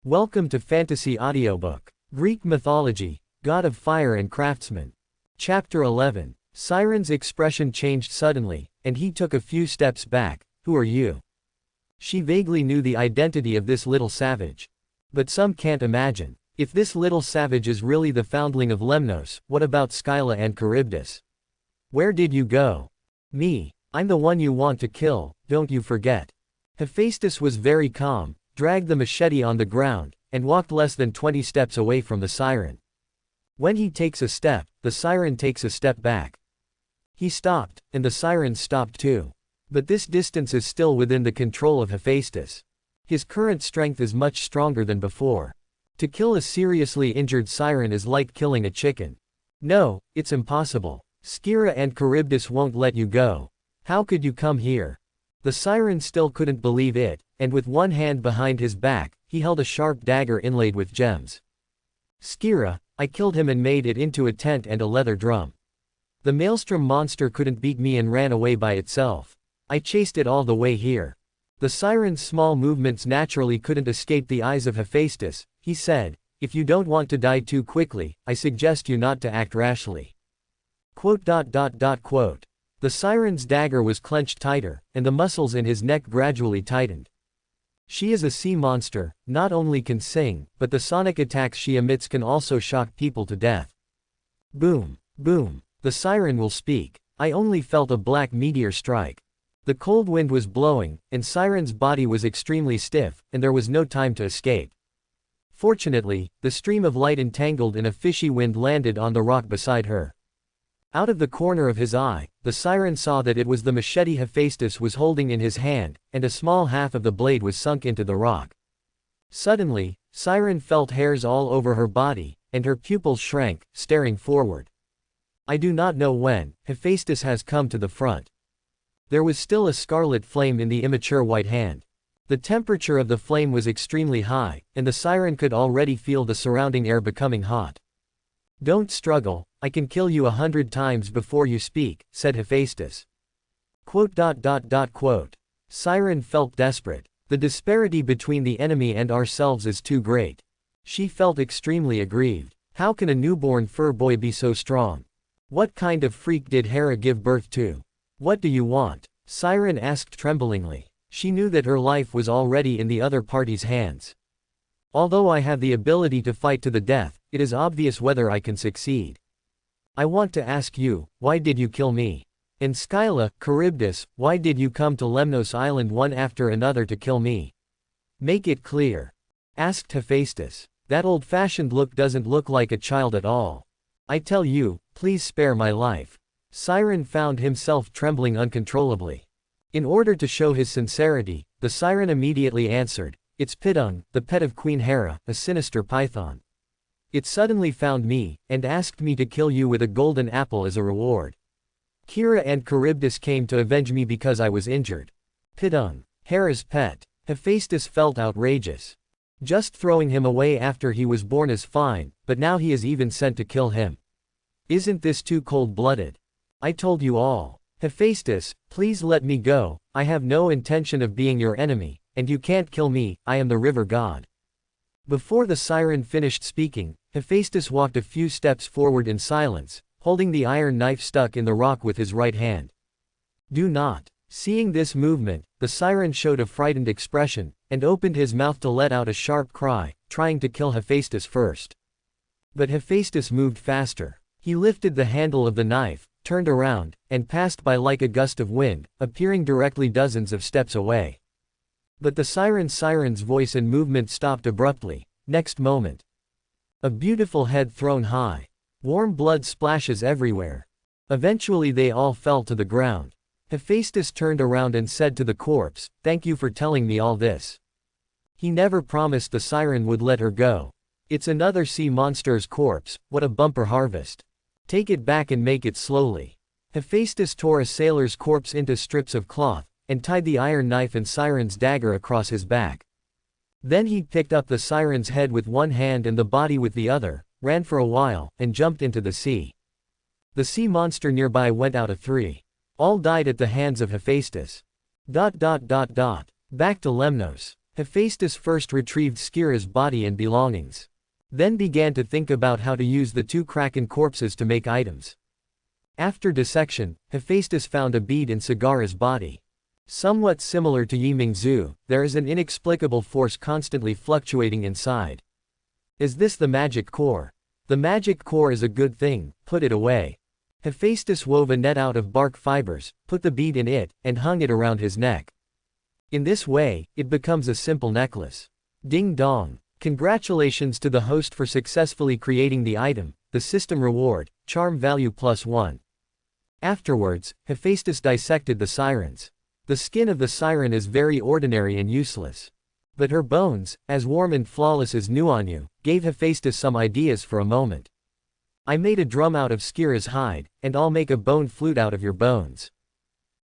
Welcome to Fantasy Audiobook. Greek Mythology, God of Fire and Craftsmen. Chapter 11. Siren's expression changed suddenly, and he took a few steps back. Who are you? She vaguely knew the identity of this little savage. But some can't imagine. If this little savage is really the foundling of Lemnos, what about Scylla and Charybdis? Where did you go? Me. I'm the one you want to kill, don't you forget. Hephaestus was very calm, dragged the machete on the ground, and walked less than 20 steps away from the Siren. When he takes a step, the Siren takes a step back. He stopped, and the Siren stopped too. But this distance is still within the control of Hephaestus. His current strength is much stronger than before. To kill a seriously injured Siren is like killing a chicken. No, it's impossible. Scylla and Charybdis won't let you go. How could you come here? The Siren still couldn't believe it, and with one hand behind his back, he held a sharp dagger inlaid with gems. Scylla, I killed him and made it into a tent and a leather drum. The maelstrom monster couldn't beat me and ran away by itself. I chased it all the way here. The Siren's small movements naturally couldn't escape the eyes of Hephaestus. He said, if you don't want to die too quickly, I suggest you not to act rashly. Quote. The Siren's dagger was clenched tighter, and the muscles in his neck gradually tightened. She is a sea monster, not only can sing, but the sonic attacks she emits can also shock people to death. Boom, boom. The Siren will speak. I only felt a black meteor strike. The cold wind was blowing, and Siren's body was extremely stiff, and there was no time to escape. Fortunately, the stream of light entangled in a fishy wind landed on the rock beside her. Out of the corner of his eye, the Siren saw that it was the machete Hephaestus was holding in his hand, and a small half of the blade was sunk into the rock. Suddenly, Siren felt hairs all over her body, and her pupils shrank, staring forward. I do not know when, Hephaestus has come to the front. There was still a scarlet flame in the immature white hand. The temperature of the flame was extremely high, and the Siren could already feel the surrounding air becoming hot. Don't struggle, I can kill you 100 times before you speak, said Hephaestus. Quote. Siren felt desperate. The disparity between the enemy and ourselves is too great. She felt extremely aggrieved. How can a newborn fur boy be so strong? What kind of freak did Hera give birth to? What do you want? Siren asked tremblingly. She knew that her life was already in the other party's hands. Although I have the ability to fight to the death, it is obvious whether I can succeed. I want to ask you, why did you kill me? And Scylla, Charybdis, why did you come to Lemnos Island one after another to kill me? Make it clear. Asked Hephaestus. That old-fashioned look doesn't look like a child at all. I tell you, please spare my life. Siren found himself trembling uncontrollably. In order to show his sincerity, the Siren immediately answered, it's Pidung, the pet of Queen Hera, a sinister python. It suddenly found me, and asked me to kill you with a golden apple as a reward. Scylla and Charybdis came to avenge me because I was injured. Pidung, Hera's pet. Hephaestus felt outrageous. Just throwing him away after he was born is fine, but now he is even sent to kill him. Isn't this too cold-blooded? I told you all. Hephaestus, please let me go, I have no intention of being your enemy, and you can't kill me, I am the river god. Before the Siren finished speaking, Hephaestus walked a few steps forward in silence, holding the iron knife stuck in the rock with his right hand. Do not. Seeing this movement, the Siren showed a frightened expression, and opened his mouth to let out a sharp cry, trying to kill Hephaestus first. But Hephaestus moved faster. He lifted the handle of the knife, turned around, and passed by like a gust of wind, appearing directly dozens of steps away. But the Siren's voice and movement stopped abruptly. Next moment, a beautiful head thrown high. Warm blood splashes everywhere. Eventually they all fell to the ground. Hephaestus turned around and said to the corpse, thank you for telling me all this. He never promised the Siren would let her go. It's another sea monster's corpse, what a bumper harvest. Take it back and make it slowly. Hephaestus tore a sailor's corpse into strips of cloth, and tied the iron knife and Siren's dagger across his back. Then he picked up the Siren's head with one hand and the body with the other, ran for a while, and jumped into the sea. The sea monster nearby went out of 3. All died at the hands of Hephaestus. Back to Lemnos. Hephaestus first retrieved Scyra's body and belongings. Then began to think about how to use the two kraken corpses to make items. After dissection, Hephaestus found a bead in Sagara's body. Somewhat similar to Yimingzu, there is an inexplicable force constantly fluctuating inside. Is this the magic core? The magic core is a good thing, put it away. Hephaestus wove a net out of bark fibers, put the bead in it, and hung it around his neck. In this way, it becomes a simple necklace. Ding dong. Congratulations to the host for successfully creating the item, the system reward, charm value +1. Afterwards, Hephaestus dissected the Sirens. The skin of the Siren is very ordinary and useless. But her bones, as warm and flawless as Nuanu, gave Hephaestus some ideas for a moment. I made a drum out of Scyra's hide, and I'll make a bone flute out of your bones.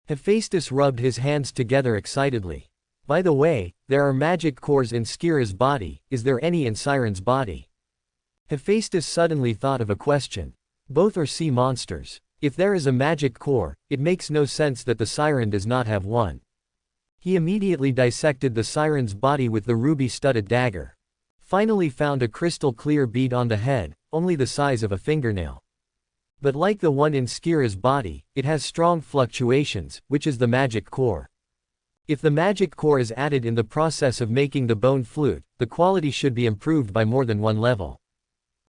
Hephaestus rubbed his hands together excitedly. By the way, there are magic cores in Scyra's body, is there any in Siren's body? Hephaestus suddenly thought of a question. Both are sea monsters. If there is a magic core, it makes no sense that the Siren does not have one. He immediately dissected the Siren's body with the ruby-studded dagger. Finally found a crystal-clear bead on the head, only the size of a fingernail. But like the one in Scyra's body, it has strong fluctuations, which is the magic core. If the magic core is added in the process of making the bone flute, the quality should be improved by more than one level.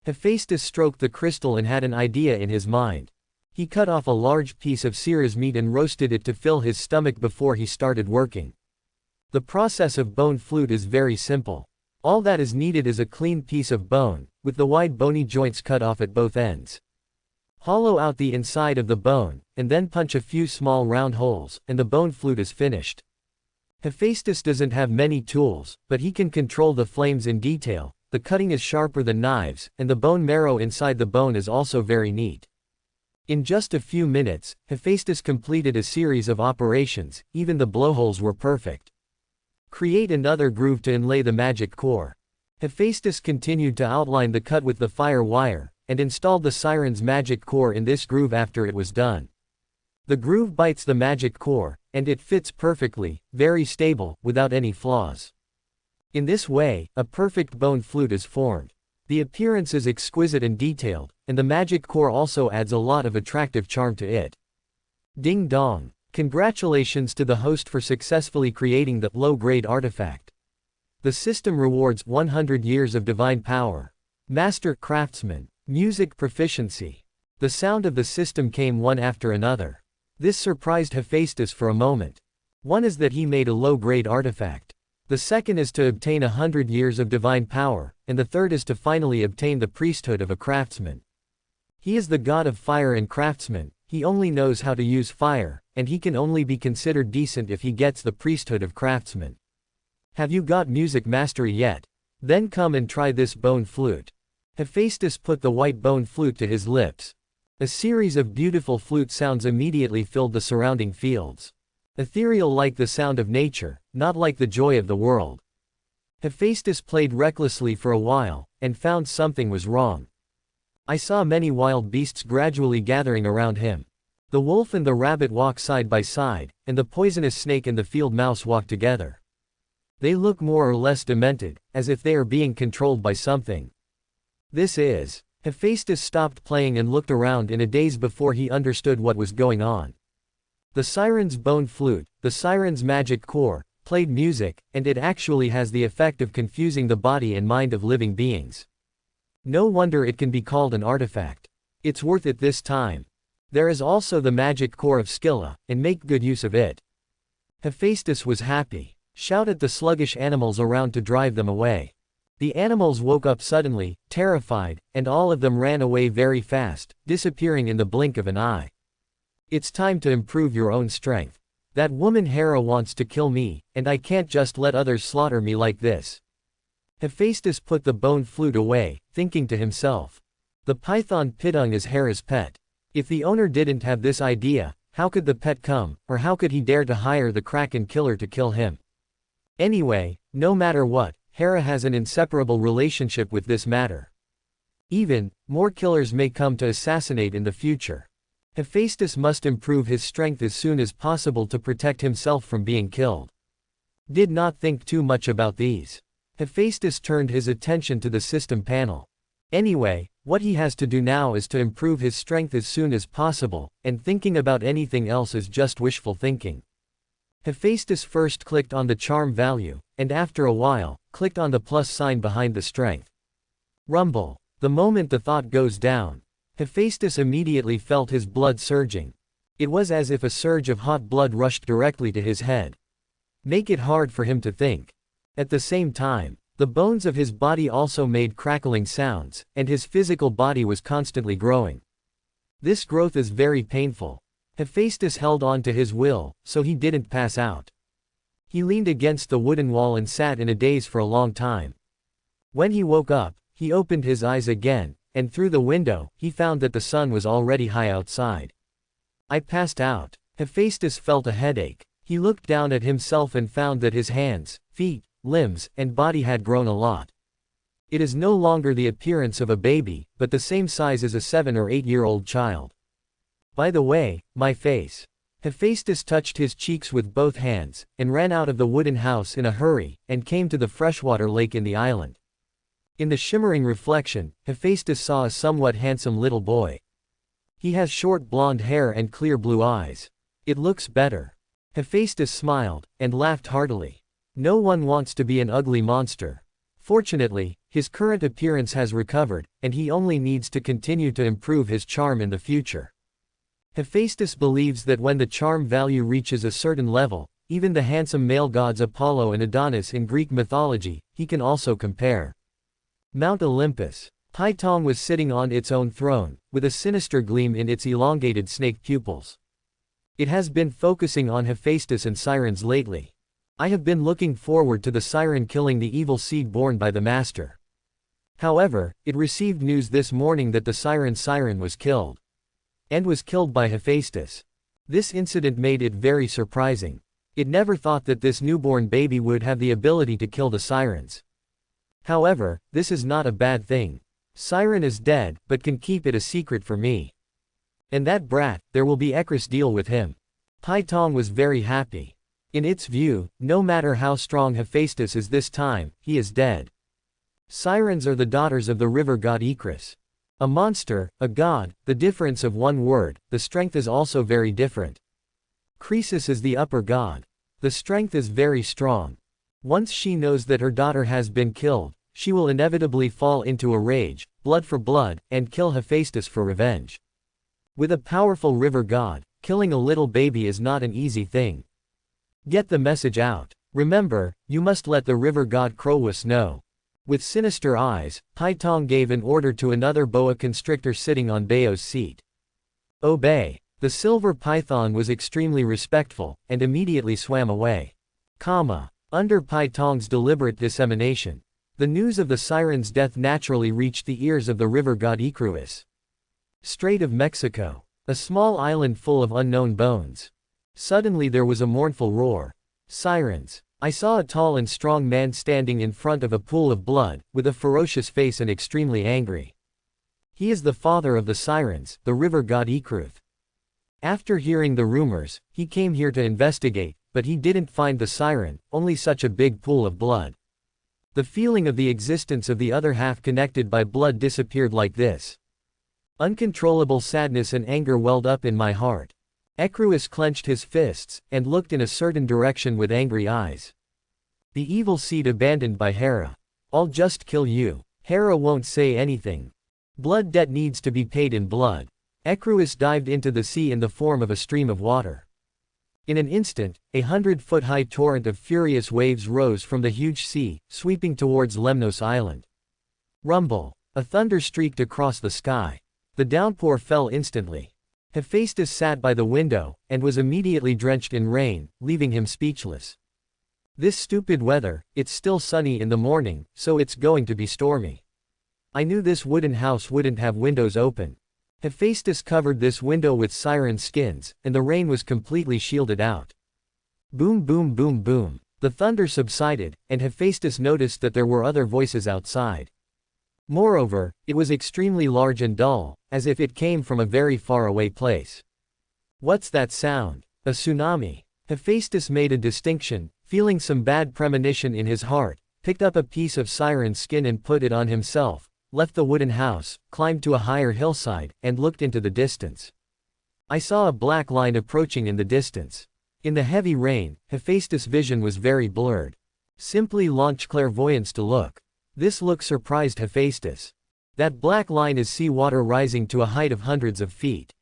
Hephaestus stroked the crystal and had an idea in his mind. He cut off a large piece of Scyra's meat and roasted it to fill his stomach before he started working. The process of bone flute is very simple. All that is needed is a clean piece of bone, with the wide bony joints cut off at both ends. Hollow out the inside of the bone, and then punch a few small round holes, and the bone flute is finished. Hephaestus doesn't have many tools, but he can control the flames in detail, the cutting is sharper than knives, and the bone marrow inside the bone is also very neat. In just a few minutes, Hephaestus completed a series of operations, even the blowholes were perfect. Create another groove to inlay the magic core. Hephaestus continued to outline the cut with the fire wire, and installed the Siren's magic core in this groove after it was done. The groove bites the magic core, and it fits perfectly, very stable, without any flaws. In this way, a perfect bone flute is formed. The appearance is exquisite and detailed, and the magic core also adds a lot of attractive charm to it. Ding dong. Congratulations to the host for successfully creating the low-grade artifact. The system rewards 100 years of divine power. Master Craftsman. Music proficiency. The sound of the system came one after another. This surprised Hephaestus for a moment. One is that he made a low-grade artifact. The second is to obtain 100 years of divine power, and the third is to finally obtain the priesthood of a craftsman. He is the god of fire and craftsman, he only knows how to use fire, and he can only be considered decent if he gets the priesthood of craftsman. Have you got music mastery yet? Then come and try this bone flute. Hephaestus put the white bone flute to his lips. A series of beautiful flute sounds immediately filled the surrounding fields. Ethereal like the sound of nature, not like the joy of the world. Hephaestus played recklessly for a while, and found something was wrong. I saw many wild beasts gradually gathering around him. The wolf and the rabbit walk side by side, and the poisonous snake and the field mouse walk together. They look more or less demented, as if they are being controlled by something. This is. Hephaestus stopped playing and looked around in a daze before he understood what was going on. The Siren's bone flute, the Siren's magic core, played music, and it actually has the effect of confusing the body and mind of living beings. No wonder it can be called an artifact. It's worth it this time. There is also the magic core of Scylla, and make good use of it. Hephaestus was happy. Shout at the sluggish animals around to drive them away. The animals woke up suddenly, terrified, and all of them ran away very fast, disappearing in the blink of an eye. It's time to improve your own strength. That woman Hera wants to kill me, and I can't just let others slaughter me like this. Hephaestus put the bone flute away, thinking to himself. The python Pitung is Hera's pet. If the owner didn't have this idea, how could the pet come, or how could he dare to hire the Kraken killer to kill him? Anyway, no matter what, Hera has an inseparable relationship with this matter. Even, more killers may come to assassinate in the future. Hephaestus must improve his strength as soon as possible to protect himself from being killed. Did not think too much about these. Hephaestus turned his attention to the system panel. Anyway, what he has to do now is to improve his strength as soon as possible, and thinking about anything else is just wishful thinking. Hephaestus first clicked on the charm value, and after a while, clicked on the plus sign behind the strength. Rumble. The moment the thought goes down, Hephaestus immediately felt his blood surging. It was as if a surge of hot blood rushed directly to his head. Make it hard for him to think. At the same time, the bones of his body also made crackling sounds, and his physical body was constantly growing. This growth is very painful. Hephaestus held on to his will, so he didn't pass out. He leaned against the wooden wall and sat in a daze for a long time. When he woke up, he opened his eyes again, and through the window, he found that the sun was already high outside. I passed out. Hephaestus felt a headache. He looked down at himself and found that his hands, feet, limbs, and body had grown a lot. It is no longer the appearance of a baby, but the same size as a 7 or 8-year-old child. By the way, my face. Hephaestus touched his cheeks with both hands, and ran out of the wooden house in a hurry, and came to the freshwater lake in the island. In the shimmering reflection, Hephaestus saw a somewhat handsome little boy. He has short blonde hair and clear blue eyes. It looks better. Hephaestus smiled, and laughed heartily. No one wants to be an ugly monster. Fortunately, his current appearance has recovered, and he only needs to continue to improve his charm in the future. Hephaestus believes that when the charm value reaches a certain level, even the handsome male gods Apollo and Adonis in Greek mythology, he can also compare. Mount Olympus. Python was sitting on its own throne, with a sinister gleam in its elongated snake pupils. It has been focusing on Hephaestus and Sirens lately. I have been looking forward to the Siren killing the evil seed born by the master. However, it received news this morning that the Siren was killed. And was killed by Hephaestus. This incident made it very surprising. It never thought that this newborn baby would have the ability to kill the Sirens. However, this is not a bad thing. Siren is dead, but can keep it a secret for me. And that brat, there will be Ecris deal with him. Python was very happy. In its view, no matter how strong Hephaestus is this time, he is dead. Sirens are the daughters of the river god Ecris. A monster, a god, the difference of one word, the strength is also very different. Croesus is the upper god. The strength is very strong. Once she knows that her daughter has been killed, she will inevitably fall into a rage, blood for blood, and kill Hephaestus for revenge. With a powerful river god, killing a little baby is not an easy thing. Get the message out. Remember, you must let the river god Croesus know. With sinister eyes, Python gave an order to another boa constrictor sitting on Bao's seat. Obey. The silver python was extremely respectful, and immediately swam away. Under Python's deliberate dissemination, the news of the Siren's death naturally reached the ears of the river god Ecruis. Strait of Mexico. A small island full of unknown bones. Suddenly there was a mournful roar. Sirens. I saw a tall and strong man standing in front of a pool of blood, with a ferocious face and extremely angry. He is the father of the Sirens, the river god Ecruth. After hearing the rumors, he came here to investigate, but he didn't find the Siren, only such a big pool of blood. The feeling of the existence of the other half connected by blood disappeared like this. Uncontrollable sadness and anger welled up in my heart. Ecruis clenched his fists, and looked in a certain direction with angry eyes. The evil seed abandoned by Hera. I'll just kill you. Hera won't say anything. Blood debt needs to be paid in blood. Ecruis dived into the sea in the form of a stream of water. In an instant, a 100-foot-high torrent of furious waves rose from the huge sea, sweeping towards Lemnos Island. Rumble. A thunder streaked across the sky. The downpour fell instantly. Hephaestus sat by the window, and was immediately drenched in rain, leaving him speechless. This stupid weather, it's still sunny in the morning, so it's going to be stormy. I knew this wooden house wouldn't have windows open. Hephaestus covered this window with siren skins, and the rain was completely shielded out. Boom boom boom boom. The thunder subsided, and Hephaestus noticed that there were other voices outside. Moreover, it was extremely large and dull, as if it came from a very far away place. What's that sound? A tsunami. Hephaestus made a distinction, feeling some bad premonition in his heart, picked up a piece of Siren's skin and put it on himself, left the wooden house, climbed to a higher hillside, and looked into the distance. I saw a black line approaching in the distance. In the heavy rain, Hephaestus' vision was very blurred. Simply launch clairvoyance to look. This look surprised Hephaestus. That black line is sea water rising to a height of hundreds of feet.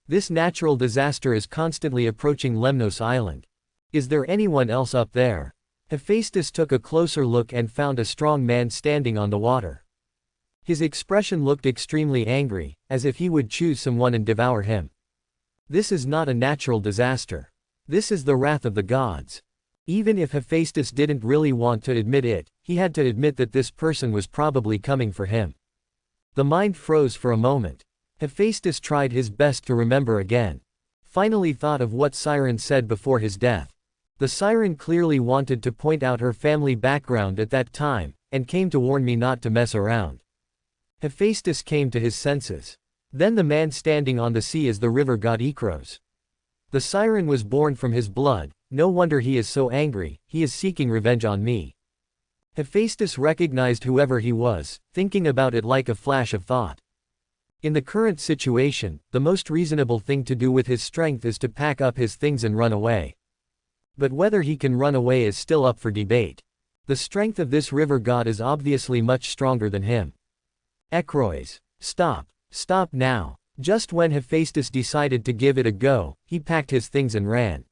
This natural disaster is constantly approaching Lemnos Island. Is there anyone else up there? Hephaestus took a closer look and found a strong man standing on the water. His expression looked extremely angry, as if he would choose someone and devour him. This is not a natural disaster. This is the wrath of the gods. Even if Hephaestus didn't really want to admit it, he had to admit that this person was probably coming for him. The mind froze for a moment. Hephaestus tried his best to remember again. Finally thought of what Siren said before his death. The Siren clearly wanted to point out her family background at that time, and came to warn me not to mess around. Hephaestus came to his senses. Then the man standing on the sea is the river god Ikros. The Siren was born from his blood, no wonder he is so angry, he is seeking revenge on me. Hephaestus recognized whoever he was, thinking about it like a flash of thought. In the current situation, the most reasonable thing to do with his strength is to pack up his things and run away. But whether he can run away is still up for debate. The strength of this river god is obviously much stronger than him. Ekrois. Stop. Stop now. Just when Hephaestus decided to give it a go, he packed his things and ran.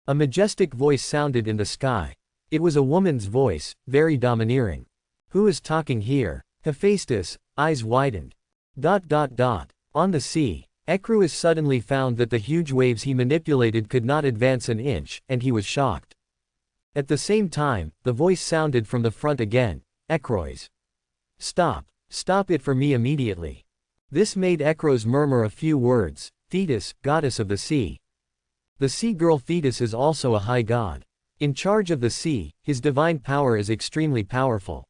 A majestic voice sounded in the sky. It was a woman's voice, very domineering. Who is talking here? Hephaestus, eyes widened. On the sea, Ekrois suddenly found that the huge waves he manipulated could not advance an inch, and he was shocked. At the same time, the voice sounded from the front again. Ekrois. Stop. Stop it for me immediately. This made Ekrois murmur a few words. Thetis, goddess of the sea. The sea girl Thetis is also a high god. In charge of the sea, his divine power is extremely powerful.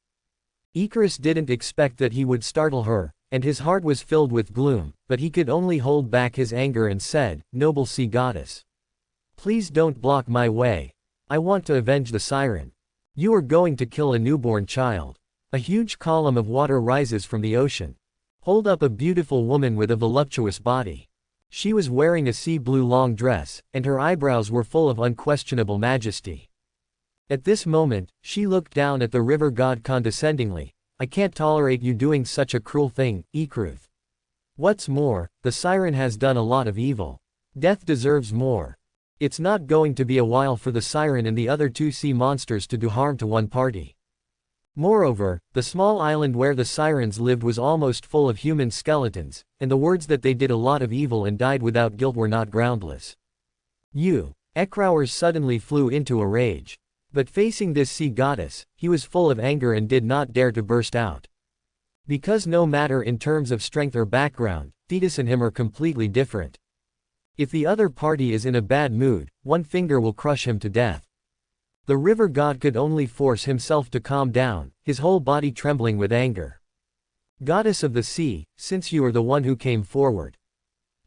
Icarus didn't expect that he would startle her, and his heart was filled with gloom, but he could only hold back his anger and said, "Noble sea goddess. Please don't block my way. I want to avenge the Siren. You are going to kill a newborn child." A huge column of water rises from the ocean. Hold up a beautiful woman with a voluptuous body. She was wearing a sea blue long dress, and her eyebrows were full of unquestionable majesty. At this moment, she looked down at the river god condescendingly. "I can't tolerate you doing such a cruel thing, Ikruth. What's more, the Siren has done a lot of evil. Death deserves more. It's not going to be a while for the Siren and the other two sea monsters to do harm to one party." Moreover, the small island where the Sirens lived was almost full of human skeletons, and the words that they did a lot of evil and died without guilt were not groundless. Ekrois suddenly flew into a rage. But facing this sea goddess, he was full of anger and did not dare to burst out. Because no matter in terms of strength or background, Thetis and him are completely different. If the other party is in a bad mood, one finger will crush him to death. The river god could only force himself to calm down, his whole body trembling with anger. "Goddess of the sea, since you are the one who came forward,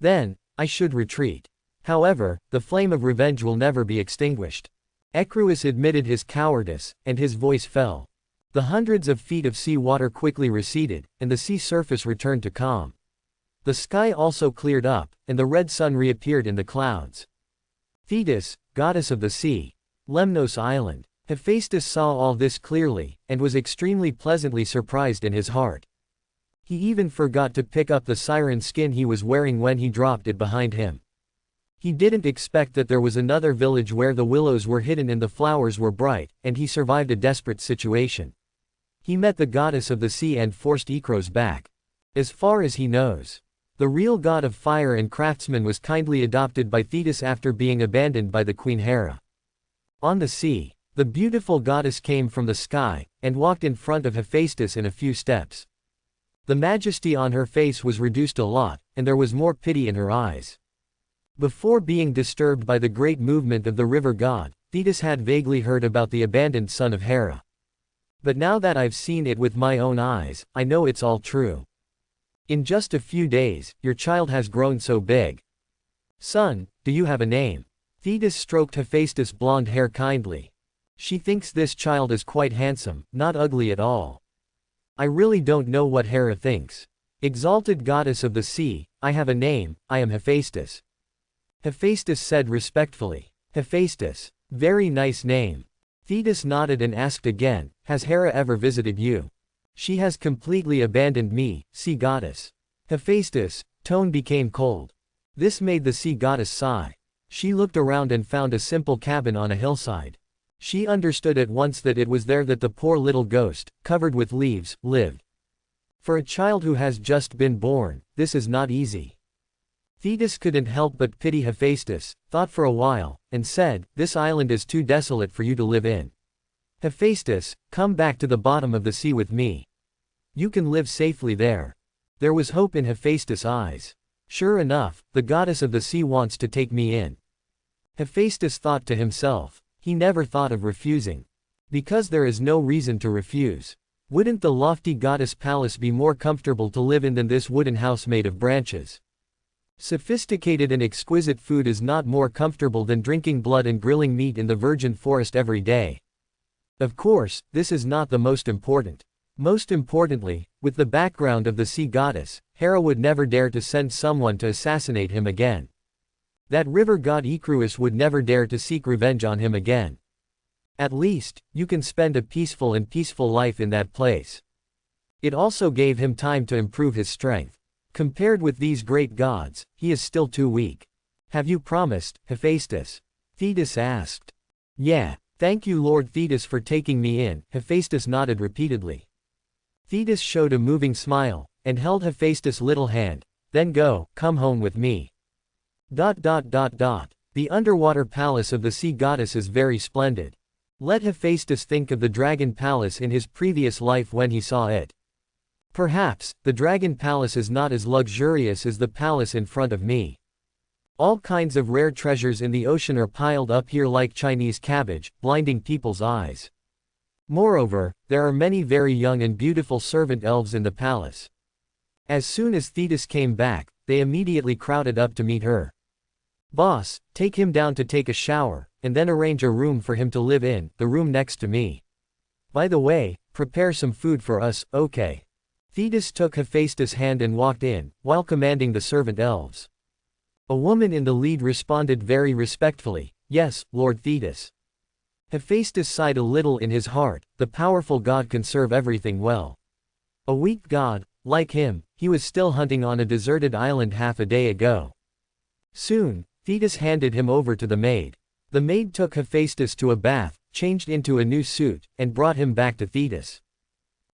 then, I should retreat. However, the flame of revenge will never be extinguished." Ekrois admitted his cowardice, and his voice fell. The hundreds of feet of sea water quickly receded, and the sea surface returned to calm. The sky also cleared up, and the red sun reappeared in the clouds. Thetis, goddess of the sea. Lemnos Island. Hephaestus saw all this clearly, and was extremely pleasantly surprised in his heart. He even forgot to pick up the siren skin he was wearing when he dropped it behind him. He didn't expect that there was another village where the willows were hidden and the flowers were bright, and he survived a desperate situation. He met the goddess of the sea and forced Ikros back. As far as he knows, the real god of fire and craftsmen was kindly adopted by Thetis after being abandoned by the queen Hera. On the sea, the beautiful goddess came from the sky, and walked in front of Hephaestus in a few steps. The majesty on her face was reduced a lot, and there was more pity in her eyes. Before being disturbed by the great movement of the river god, Thetis had vaguely heard about the abandoned son of Hera. But now that I've seen it with my own eyes, I know it's all true. In just a few days, your child has grown so big. Son, do you have a name? Thetis stroked Hephaestus' blonde hair kindly. She thinks this child is quite handsome, not ugly at all. I really don't know what Hera thinks. Exalted goddess of the sea, I have a name, I am Hephaestus. Hephaestus said respectfully. Hephaestus. Very nice name. Thetis nodded and asked again, has Hera ever visited you? She has completely abandoned me, sea goddess. Hephaestus' tone became cold. This made the sea goddess sigh. She looked around and found a simple cabin on a hillside. She understood at once that it was there that the poor little ghost, covered with leaves, lived. For a child who has just been born, this is not easy. Thetis couldn't help but pity Hephaestus, thought for a while, and said, this island is too desolate for you to live in. Hephaestus, come back to the bottom of the sea with me. You can live safely there. There was hope in Hephaestus' eyes. Sure enough, the goddess of the sea wants to take me in. Hephaestus thought to himself. He never thought of refusing. Because there is no reason to refuse. Wouldn't the lofty goddess palace be more comfortable to live in than this wooden house made of branches? Sophisticated and exquisite food is not more comfortable than drinking blood and grilling meat in the virgin forest every day. Of course, this is not the most important. Most importantly, with the background of the sea goddess, Hera would never dare to send someone to assassinate him again. That river god Icarus would never dare to seek revenge on him again. At least, you can spend a peaceful life in that place. It also gave him time to improve his strength. Compared with these great gods, he is still too weak. Have you promised, Hephaestus? Thetis asked. Yeah, thank you Lord Thetis for taking me in, Hephaestus nodded repeatedly. Thetis showed a moving smile, and held Hephaestus' little hand, then come home with me. The underwater palace of the sea goddess is very splendid. Let Hephaestus think of the dragon palace in his previous life when he saw it. Perhaps, the dragon palace is not as luxurious as the palace in front of me. All kinds of rare treasures in the ocean are piled up here like Chinese cabbage, blinding people's eyes. Moreover, there are many very young and beautiful servant elves in the palace. As soon as Thetis came back, they immediately crowded up to meet her. Boss, take him down to take a shower, and then arrange a room for him to live in, the room next to me. By the way, prepare some food for us, okay? Thetis took Hephaestus' hand and walked in, while commanding the servant elves. A woman in the lead responded very respectfully, yes, Lord Thetis. Hephaestus sighed a little in his heart, the powerful god can serve everything well. A weak god, like him, he was still hunting on a deserted island half a day ago. Soon, Thetis handed him over to the maid. The maid took Hephaestus to a bath, changed into a new suit, and brought him back to Thetis.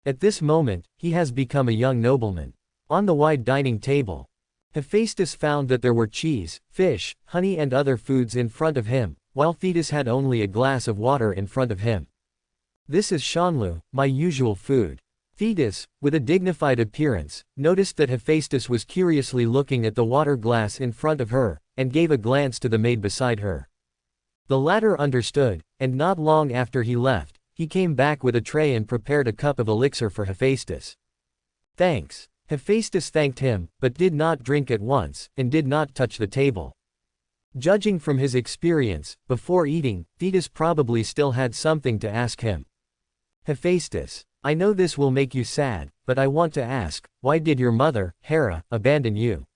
At this moment, he has become a young nobleman. On the wide dining table, Hephaestus found that there were cheese, fish, honey and other foods in front of him, while Thetis had only a glass of water in front of him. This is shanlu, my usual food. Thetis, with a dignified appearance, noticed that Hephaestus was curiously looking at the water glass in front of her, and gave a glance to the maid beside her. The latter understood, and not long after he left, he came back with a tray and prepared a cup of elixir for Hephaestus. Thanks. Hephaestus thanked him, but did not drink at once, and did not touch the table. Judging from his experience, before eating, Thetis probably still had something to ask him. Hephaestus, I know this will make you sad, but I want to ask, why did your mother, Hera, abandon you?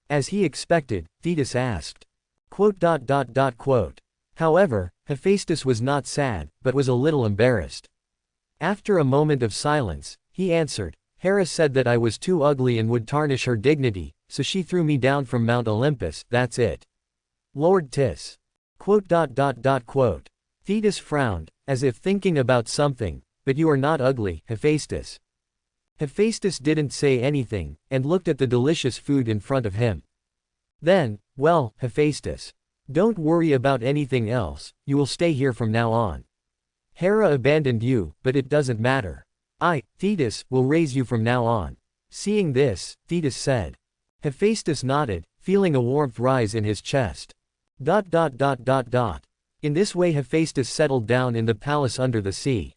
As he expected, Thetis asked. However, Hephaestus was not sad, but was a little embarrassed. After a moment of silence, he answered, Hera said that I was too ugly and would tarnish her dignity, so she threw me down from Mount Olympus, that's it. Lord Tis. Thetis frowned, as if thinking about something, but you are not ugly, Hephaestus. Hephaestus didn't say anything, and looked at the delicious food in front of him. Then, well, Hephaestus. Don't worry about anything else, you will stay here from now on. Hera abandoned you, but it doesn't matter. I, Thetis, will raise you from now on. Seeing this, Thetis said. Hephaestus nodded, feeling a warmth rise in his chest. In this way Hephaestus settled down in the palace under the sea.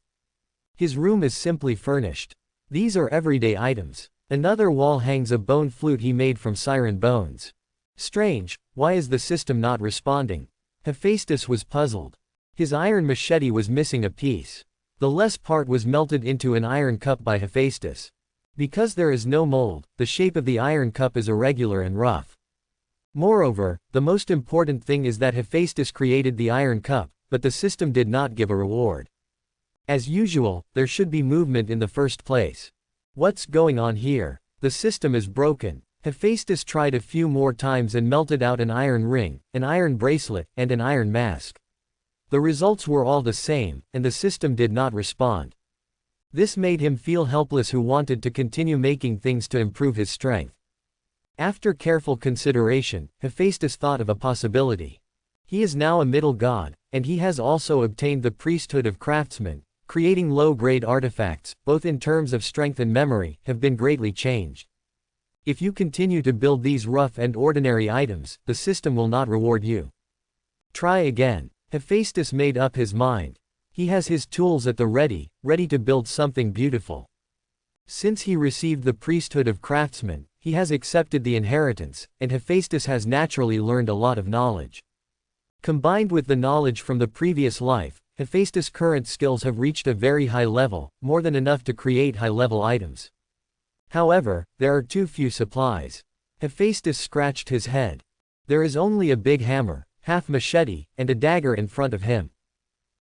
His room is simply furnished. These are everyday items. Another wall hangs a bone flute he made from Siren bones. Strange, why is the system not responding? Hephaestus was puzzled. His iron machete was missing a piece. The less part was melted into an iron cup by Hephaestus. Because there is no mold, the shape of the iron cup is irregular and rough. Moreover, the most important thing is that Hephaestus created the iron cup, but the system did not give a reward. As usual, there should be movement in the first place. What's going on here? The system is broken. Hephaestus tried a few more times and melted out an iron ring, an iron bracelet, and an iron mask. The results were all the same, and the system did not respond. This made him feel helpless, who wanted to continue making things to improve his strength. After careful consideration, Hephaestus thought of a possibility. He is now a middle god, and he has also obtained the priesthood of craftsmen. Creating low-grade artifacts, both in terms of strength and memory, have been greatly changed. If you continue to build these rough and ordinary items, the system will not reward you. Try again. Hephaestus made up his mind. He has his tools at the ready to build something beautiful. Since he received the priesthood of craftsmen, he has accepted the inheritance, and Hephaestus has naturally learned a lot of knowledge. Combined with the knowledge from the previous life, Hephaestus' current skills have reached a very high level, more than enough to create high-level items. However, there are too few supplies. Hephaestus scratched his head. There is only a big hammer, half machete, and a dagger in front of him.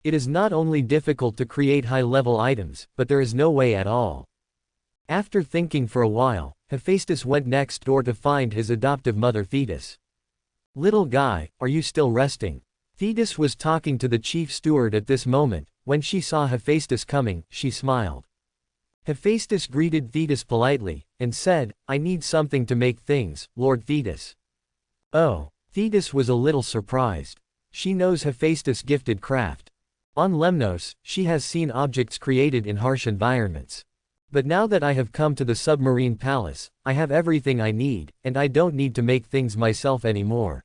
It is not only difficult to create high-level items, but there is no way at all. After thinking for a while, Hephaestus went next door to find his adoptive mother Thetis. "Little guy, are you still resting?" Thetis was talking to the chief steward at this moment. When she saw Hephaestus coming, she smiled. Hephaestus greeted Thetis politely, and said, "I need something to make things, Lord Thetis." Oh, Thetis was a little surprised. She knows Hephaestus' gifted craft. On Lemnos, she has seen objects created in harsh environments. But now that I have come to the submarine palace, I have everything I need, and I don't need to make things myself anymore.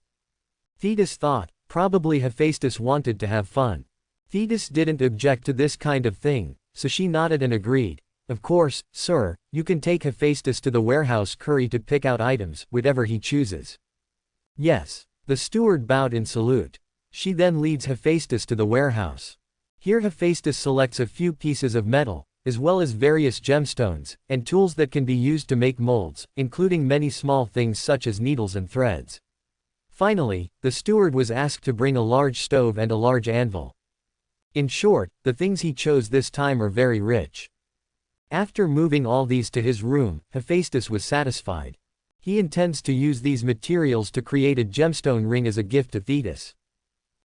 Thetis thought, probably Hephaestus wanted to have fun. Thetis didn't object to this kind of thing, so she nodded and agreed. "Of course, sir, you can take Hephaestus to the warehouse curry to pick out items, whatever he chooses." "Yes." The steward bowed in salute. She then leads Hephaestus to the warehouse. Here Hephaestus selects a few pieces of metal, as well as various gemstones, and tools that can be used to make molds, including many small things such as needles and threads. Finally, the steward was asked to bring a large stove and a large anvil. In short, the things he chose this time are very rich. After moving all these to his room, Hephaestus was satisfied. He intends to use these materials to create a gemstone ring as a gift to Thetis.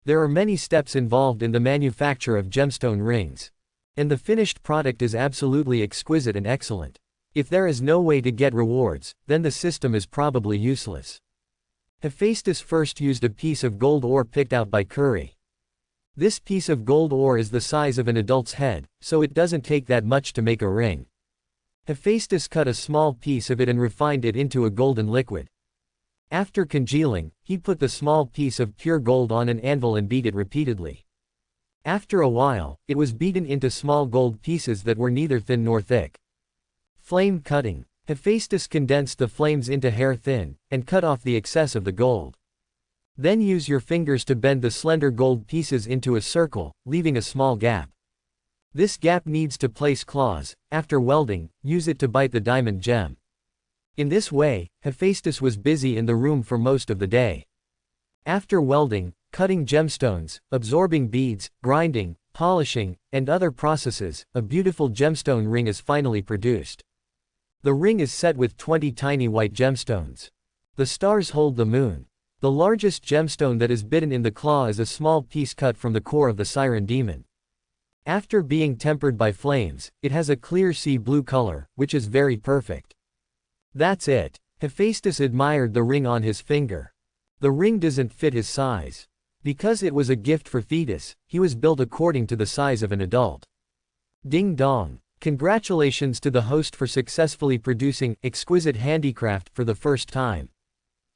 There are many steps involved in the manufacture of gemstone rings. And the finished product is absolutely exquisite and excellent. If there is no way to get rewards, then the system is probably useless. Hephaestus first used a piece of gold ore picked out by Curry. This piece of gold ore is the size of an adult's head, so it doesn't take that much to make a ring. Hephaestus cut a small piece of it and refined it into a golden liquid. After congealing, he put the small piece of pure gold on an anvil and beat it repeatedly. After a while, it was beaten into small gold pieces that were neither thin nor thick. Flame cutting. Hephaestus condensed the flames into hair thin, and cut off the excess of the gold. Then use your fingers to bend the slender gold pieces into a circle, leaving a small gap. This gap needs to place claws. After welding, use it to bite the diamond gem. In this way, Hephaestus was busy in the room for most of the day. After welding, cutting gemstones, absorbing beads, grinding, polishing, and other processes, a beautiful gemstone ring is finally produced. The ring is set with 20 tiny white gemstones. The stars hold the moon. The largest gemstone that is bitten in the claw is a small piece cut from the core of the Siren demon. After being tempered by flames, it has a clear sea blue color, which is very perfect. That's it. Hephaestus admired the ring on his finger. The ring doesn't fit his size. Because it was a gift for Thetis, he was built according to the size of an adult. Ding dong. Congratulations to the host for successfully producing exquisite handicraft for the first time.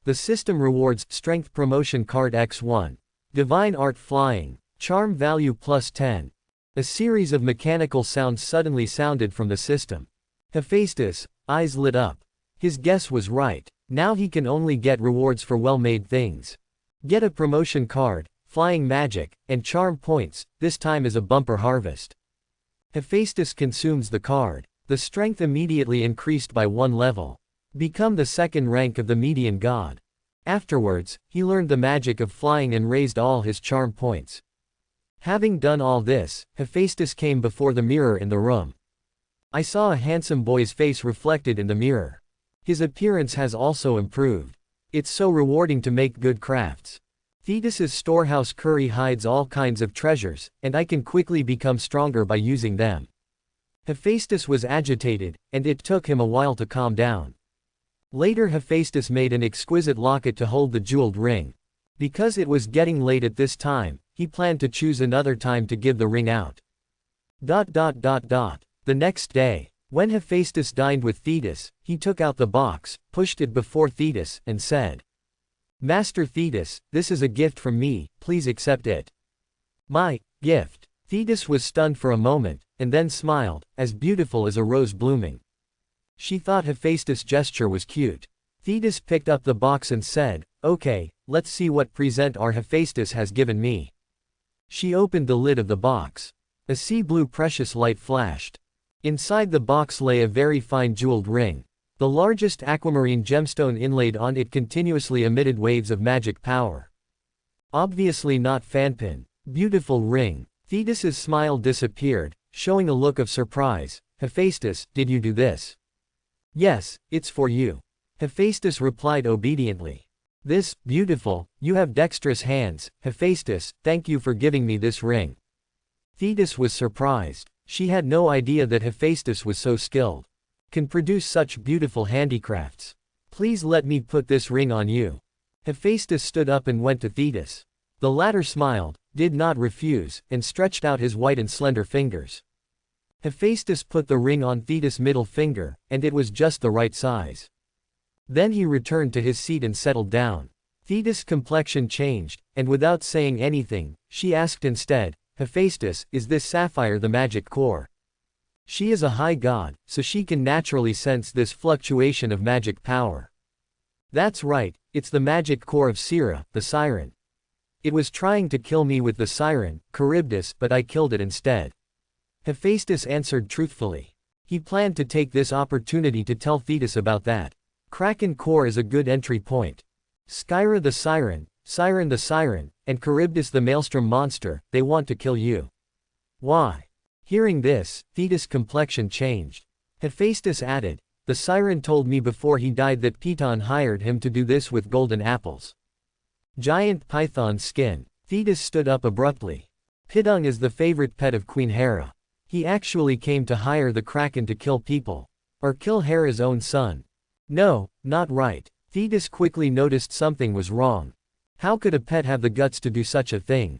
The system rewards Strength Promotion Card X1. Divine Art Flying. Charm Value plus 10. A series of mechanical sounds suddenly sounded from the system. Hephaestus' eyes lit up. His guess was right. Now he can only get rewards for well-made things. Get a promotion card. flying magic, and charm points. This time is a bumper harvest. Hephaestus consumes the card. The strength immediately increased by 1 level. Become the second rank of the median god. Afterwards, he learned the magic of flying and raised all his charm points. Having done all this, Hephaestus came before the mirror in the room. I saw a handsome boy's face reflected in the mirror. His appearance has also improved. It's so rewarding to make good crafts. Thetis's storehouse curry hides all kinds of treasures, and I can quickly become stronger by using them. Hephaestus was agitated, and it took him a while to calm down. Later Hephaestus made an exquisite locket to hold the jeweled ring. Because it was getting late at this time, he planned to choose another time to give the ring out. The next day, when Hephaestus dined with Thetis, he took out the box, pushed it before Thetis, and said, "Master Thetis, this is a gift from me, please accept it." "My gift?" Thetis was stunned for a moment, and then smiled, as beautiful as a rose blooming. She thought Hephaestus' gesture was cute. Thetis picked up the box and said, "Okay, let's see what present our Hephaestus has given me." She opened the lid of the box. A sea blue precious light flashed. Inside the box lay a very fine jeweled ring. The largest aquamarine gemstone inlaid on it continuously emitted waves of magic power. Obviously not fanpin. Beautiful ring. Thetis's smile disappeared, showing a look of surprise. "Hephaestus, did you do this?" "Yes, it's for you." Hephaestus replied obediently. "This, beautiful, you have dexterous hands, Hephaestus, thank you for giving me this ring." Thetis was surprised. She had no idea that Hephaestus was so skilled. Can produce such beautiful handicrafts. "Please let me put this ring on you." Hephaestus stood up and went to Thetis. The latter smiled, did not refuse, and stretched out his white and slender fingers. Hephaestus put the ring on Thetis' middle finger, and it was just the right size. Then he returned to his seat and settled down. Thetis' complexion changed, and without saying anything, she asked instead, "Hephaestus, is this sapphire the magic core?" She is a high god, so she can naturally sense this fluctuation of magic power. "That's right, it's the magic core of Siryn, the Siren. It was trying to kill me with the Siren, Charybdis, but I killed it instead." Hephaestus answered truthfully. He planned to take this opportunity to tell Thetis about that. Kraken core is a good entry point. Skyra the Siren, Siren the Siren, and Charybdis the maelstrom monster, they want to kill you. Why? Hearing this, Thetis' complexion changed. Hephaestus added, "The Siren told me before he died that Python hired him to do this with golden apples." Giant python skin. Thetis stood up abruptly. Python is the favorite pet of Queen Hera. He actually came to hire the Kraken to kill people. Or kill Hera's own son. No, not right. Thetis quickly noticed something was wrong. How could a pet have the guts to do such a thing?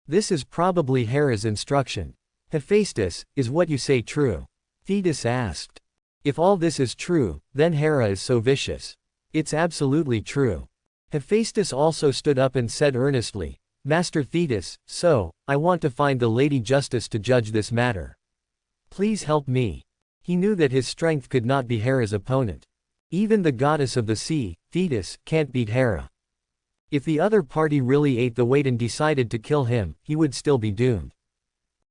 This is probably Hera's instruction. "Hephaestus, is what you say true?" Thetis asked. "If all this is true, then Hera is so vicious." "It's absolutely true." Hephaestus also stood up and said earnestly, "Master Thetis, so, I want to find the Lady Justice to judge this matter. Please help me." He knew that his strength could not be Hera's opponent. Even the goddess of the sea, Thetis, can't beat Hera. If the other party really ate the weight and decided to kill him, he would still be doomed.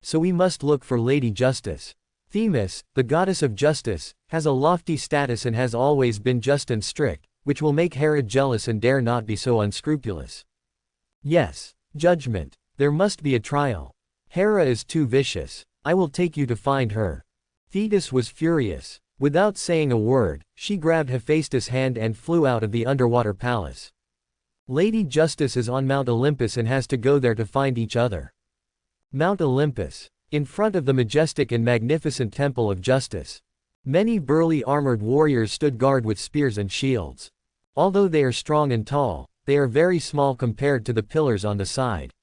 So we must look for Lady Justice. Themis, the goddess of justice, has a lofty status and has always been just and strict, which will make Hera jealous and dare not be so unscrupulous. Yes. Judgment. There must be a trial. Hera is too vicious. I will take you to find her. Thetis was furious. Without saying a word, she grabbed Hephaestus' hand and flew out of the underwater palace. Lady Justice is on Mount Olympus and has to go there to find each other. Mount Olympus. In front of the majestic and magnificent Temple of Justice. Many burly armored warriors stood guard with spears and shields. Although they are strong and tall, they are very small compared to the pillars on the side.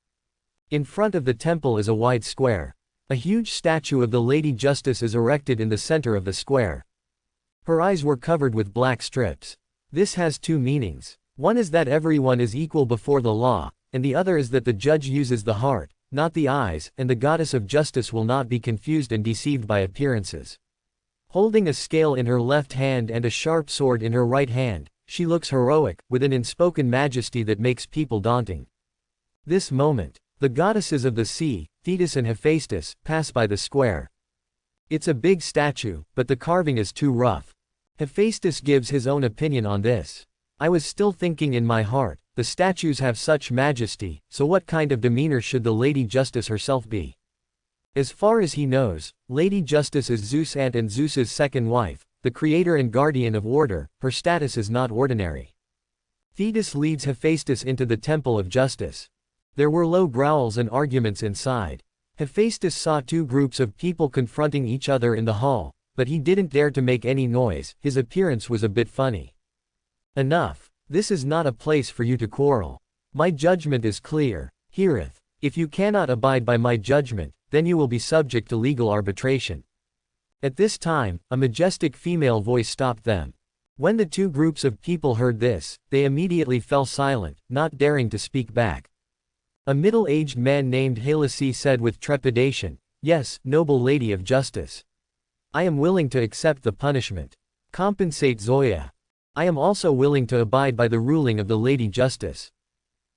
In front of the temple is a wide square. A huge statue of the Lady Justice is erected in the center of the square. Her eyes were covered with black strips. This has two meanings. One is that everyone is equal before the law, and the other is that the judge uses the heart, not the eyes, and the goddess of justice will not be confused and deceived by appearances. Holding a scale in her left hand and a sharp sword in her right hand, she looks heroic, with an unspoken majesty that makes people daunting. This moment, the goddesses of the sea, Thetis and Hephaestus, pass by the square. It's a big statue, but the carving is too rough. Hephaestus gives his own opinion on this. I was still thinking in my heart, the statues have such majesty, so what kind of demeanor should the Lady Justice herself be? As far as he knows, Lady Justice is Zeus' aunt and Zeus's second wife, the creator and guardian of order. Her status is not ordinary. Thetis leads Hephaestus into the Temple of Justice. There were low growls and arguments inside. Hephaestus saw two groups of people confronting each other in the hall, but he didn't dare to make any noise. His appearance was a bit funny. Enough. This is not a place for you to quarrel. My judgment is clear. Heareth. If you cannot abide by my judgment, then you will be subject to legal arbitration. At this time, a majestic female voice stopped them. When the two groups of people heard this, they immediately fell silent, not daring to speak back. A middle-aged man named Hestus said with trepidation, "Yes, noble lady of justice. I am willing to accept the punishment. Compensate Zoya. I am also willing to abide by the ruling of the Lady Justice.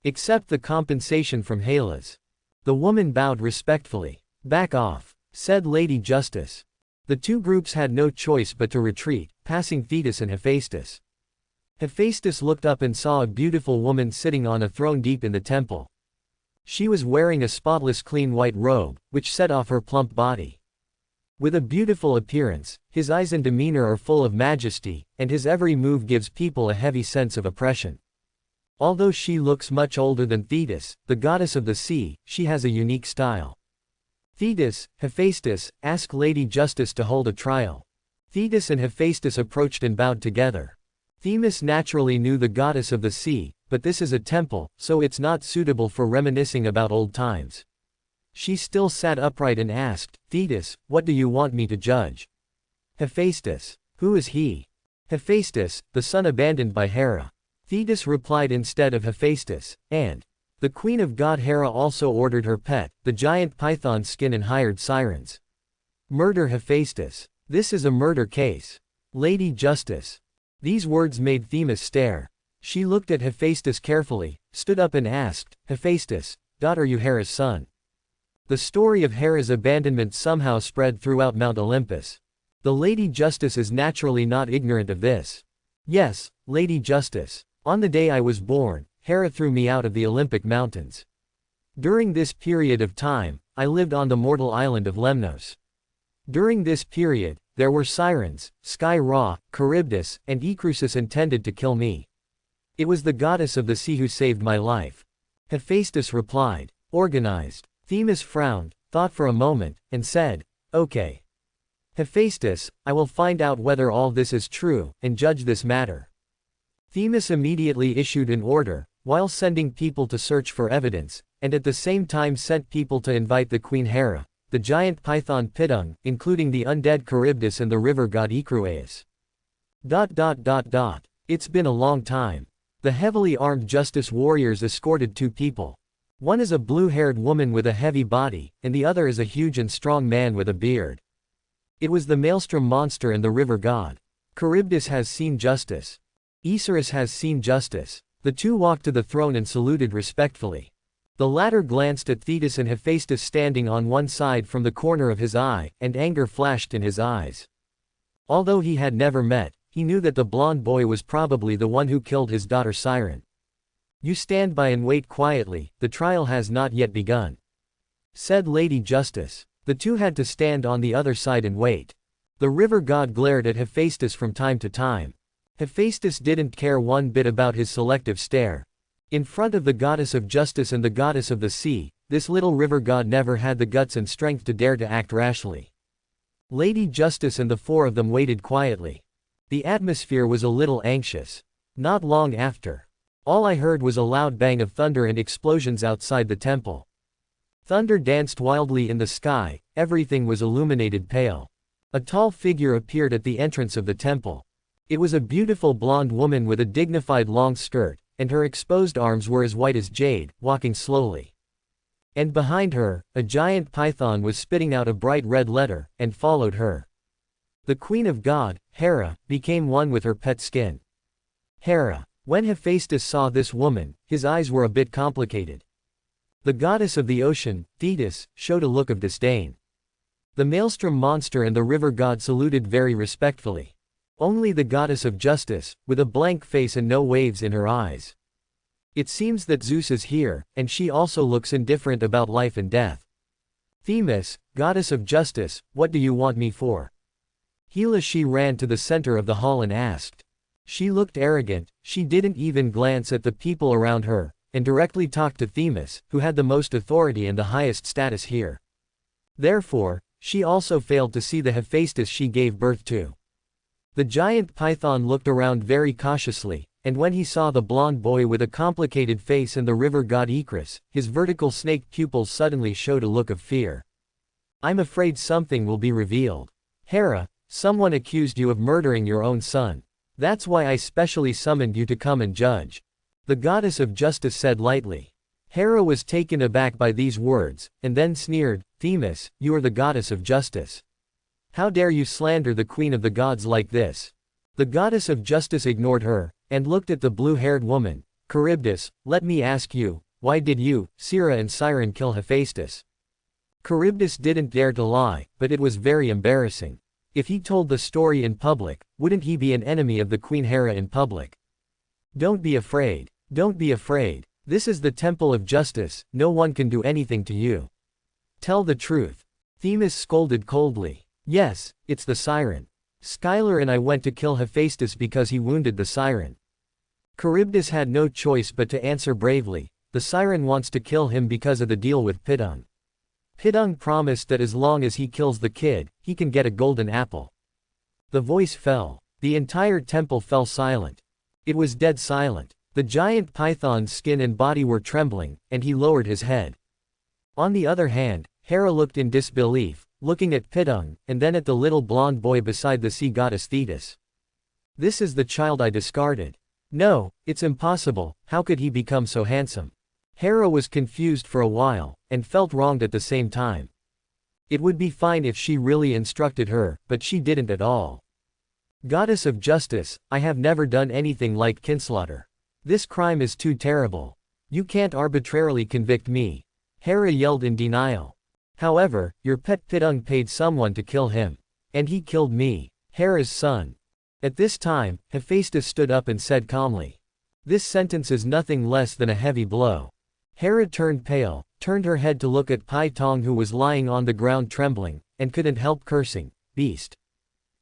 Accept the compensation from Hestus." The woman bowed respectfully. "Back off," said Lady Justice. The two groups had no choice but to retreat, passing Thetis and Hephaestus. Hephaestus looked up and saw a beautiful woman sitting on a throne deep in the temple. She was wearing a spotless clean white robe, which set off her plump body. With a beautiful appearance, his eyes and demeanor are full of majesty, and his every move gives people a heavy sense of oppression. Although she looks much older than Thetis, the goddess of the sea, she has a unique style. Thetis, Hephaestus, ask Lady Justice to hold a trial. Thetis and Hephaestus approached and bowed together. Themis naturally knew the goddess of the sea, but this is a temple, so it's not suitable for reminiscing about old times. She still sat upright and asked, "Thetis, what do you want me to judge?" Hephaestus. "Who is he?" Hephaestus, "The son abandoned by Hera." Thetis replied instead of Hephaestus, "And the queen of god Hera also ordered her pet, the giant python skin, and hired Sirens. Murder Hephaestus. This is a murder case. Lady Justice." These words made Themis stare. She looked at Hephaestus carefully, stood up and asked, "Hephaestus, are you Hera's son?" The story of Hera's abandonment somehow spread throughout Mount Olympus. The Lady Justice is naturally not ignorant of this. "Yes, Lady Justice. On the day I was born, Hera threw me out of the Olympic mountains. During this period of time, I lived on the mortal island of Lemnos. During this period, there were Sirens, Sky Ra, Charybdis, and Ecrusis intended to kill me. It was the goddess of the sea who saved my life." Hephaestus replied. "Organized." Themis frowned, thought for a moment, and said, "Okay. Hephaestus, I will find out whether all this is true, and judge this matter." Themis immediately issued an order, while sending people to search for evidence, and at the same time sent people to invite the Queen Hera, the giant python Pidung, including the undead Charybdis and the river god Ecrueus. It's been a long time. The heavily armed justice warriors escorted two people. One is a blue-haired woman with a heavy body, and the other is a huge and strong man with a beard. It was the maelstrom monster and the river god. Charybdis has seen justice. Sirens has seen justice. The two walked to the throne and saluted respectfully. The latter glanced at Thetis and Hephaestus standing on one side from the corner of his eye, and anger flashed in his eyes. Although he had never met, he knew that the blonde boy was probably the one who killed his daughter Siren. "You stand by and wait quietly, the trial has not yet begun," said Lady Justice. The two had to stand on the other side and wait. The river god glared at Hephaestus from time to time. Hephaestus didn't care one bit about his selective stare. In front of the goddess of justice and the goddess of the sea, this little river god never had the guts and strength to dare to act rashly. Lady Justice and the four of them waited quietly. The atmosphere was a little anxious. Not long after, all I heard was a loud bang of thunder and explosions outside the temple. Thunder danced wildly in the sky, everything was illuminated pale. A tall figure appeared at the entrance of the temple. It was a beautiful blonde woman with a dignified long skirt, and her exposed arms were as white as jade, walking slowly. And behind her, a giant python was spitting out a bright red letter, and followed her. The Queen of God, Hera, became one with her pet skin. Hera. When Hephaestus saw this woman, his eyes were a bit complicated. The goddess of the ocean, Thetis, showed a look of disdain. The maelstrom monster and the river god saluted very respectfully. Only the goddess of justice, with a blank face and no waves in her eyes. It seems that Zeus is here, and she also looks indifferent about life and death. Themis, goddess of justice, what do you want me for? She ran to the center of the hall and asked. She looked arrogant, she didn't even glance at the people around her, and directly talked to Themis, who had the most authority and the highest status here. Therefore, she also failed to see the Hephaestus she gave birth to. The giant python looked around very cautiously, and when he saw the blond boy with a complicated face and the river god Icarus, his vertical snake pupils suddenly showed a look of fear. I'm afraid something will be revealed. Hera, someone accused you of murdering your own son. That's why I specially summoned you to come and judge. The goddess of justice said lightly. Hera was taken aback by these words, and then sneered, Themis, you are the goddess of justice. How dare you slander the queen of the gods like this? The goddess of justice ignored her, and looked at the blue-haired woman. Charybdis, let me ask you, why did you, Siren and Siren kill Hephaestus? Charybdis didn't dare to lie, but it was very embarrassing. If he told the story in public, wouldn't he be an enemy of the Queen Hera in public? Don't be afraid. Don't be afraid. This is the temple of justice, no one can do anything to you. Tell the truth. Themis scolded coldly. Yes, it's the Siren. Skylar and I went to kill Hephaestus because he wounded the Siren. Charybdis had no choice but to answer bravely, the Siren wants to kill him because of the deal with Pidung. Pidung promised that as long as he kills the kid, he can get a golden apple. The voice fell. The entire temple fell silent. It was dead silent. The giant python's skin and body were trembling, and he lowered his head. On the other hand, Hera looked in disbelief, looking at Pidung, and then at the little blond boy beside the sea goddess Thetis. This is the child I discarded. No, it's impossible, how could he become so handsome? Hera was confused for a while, and felt wronged at the same time. It would be fine if she really instructed her, but she didn't at all. Goddess of justice, I have never done anything like kinslaughter. This crime is too terrible. You can't arbitrarily convict me. Hera yelled in denial. However, your pet Pidung paid someone to kill him. And he killed me, Hera's son. At this time, Hephaestus stood up and said calmly. This sentence is nothing less than a heavy blow. Hera turned pale, turned her head to look at Pai Tong who was lying on the ground trembling, and couldn't help cursing, Beast.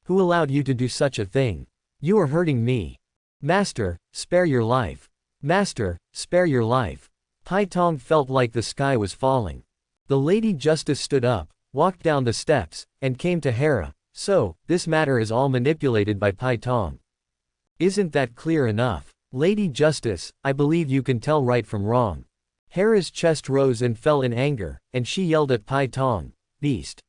Who allowed you to do such a thing? You are hurting me. Master, spare your life. Master, spare your life. Pai Tong felt like the sky was falling. The Lady Justice stood up, walked down the steps, and came to Hera. So, this matter is all manipulated by Pai Tong. Isn't that clear enough? Lady Justice, I believe you can tell right from wrong. Hera's chest rose and fell in anger, and she yelled at Pai Tong, Beast.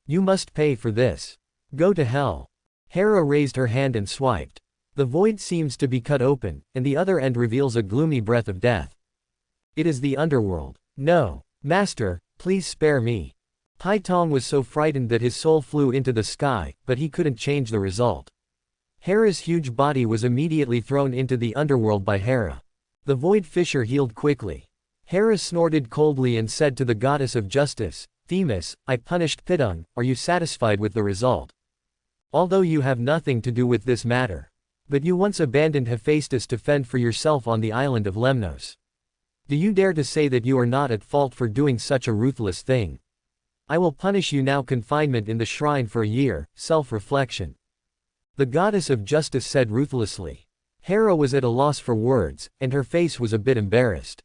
You must pay for this. Go to hell. Hera raised her hand and swiped. The void seems to be cut open, and the other end reveals a gloomy breath of death. It is the underworld. No. Master, please spare me. Pai Tong was so frightened that his soul flew into the sky, but he couldn't change the result. Hera's huge body was immediately thrown into the underworld by Hera. The void fissure healed quickly. Hera snorted coldly and said to the goddess of justice, Themis, I punished Pidung, are you satisfied with the result? Although you have nothing to do with this matter. But you once abandoned Hephaestus to fend for yourself on the island of Lemnos. Do you dare to say that you are not at fault for doing such a ruthless thing? I will punish you now, confinement in the shrine for a year, self-reflection. The goddess of justice said ruthlessly. Hera was at a loss for words, and her face was a bit embarrassed.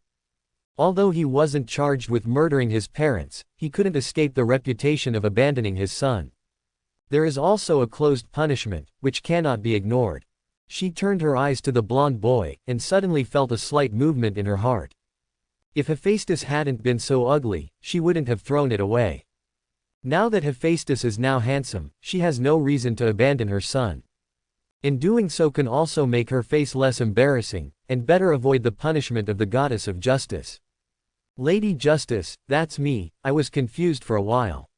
Although he wasn't charged with murdering his parents, he couldn't escape the reputation of abandoning his son. There is also a closed punishment, which cannot be ignored. She turned her eyes to the blond boy, and suddenly felt a slight movement in her heart. If Hephaestus hadn't been so ugly, she wouldn't have thrown it away. Now that Hephaestus is now handsome, she has no reason to abandon her son. In doing so can also make her face less embarrassing, and better avoid the punishment of the goddess of justice. Lady Justice, that's me, I was confused for a while.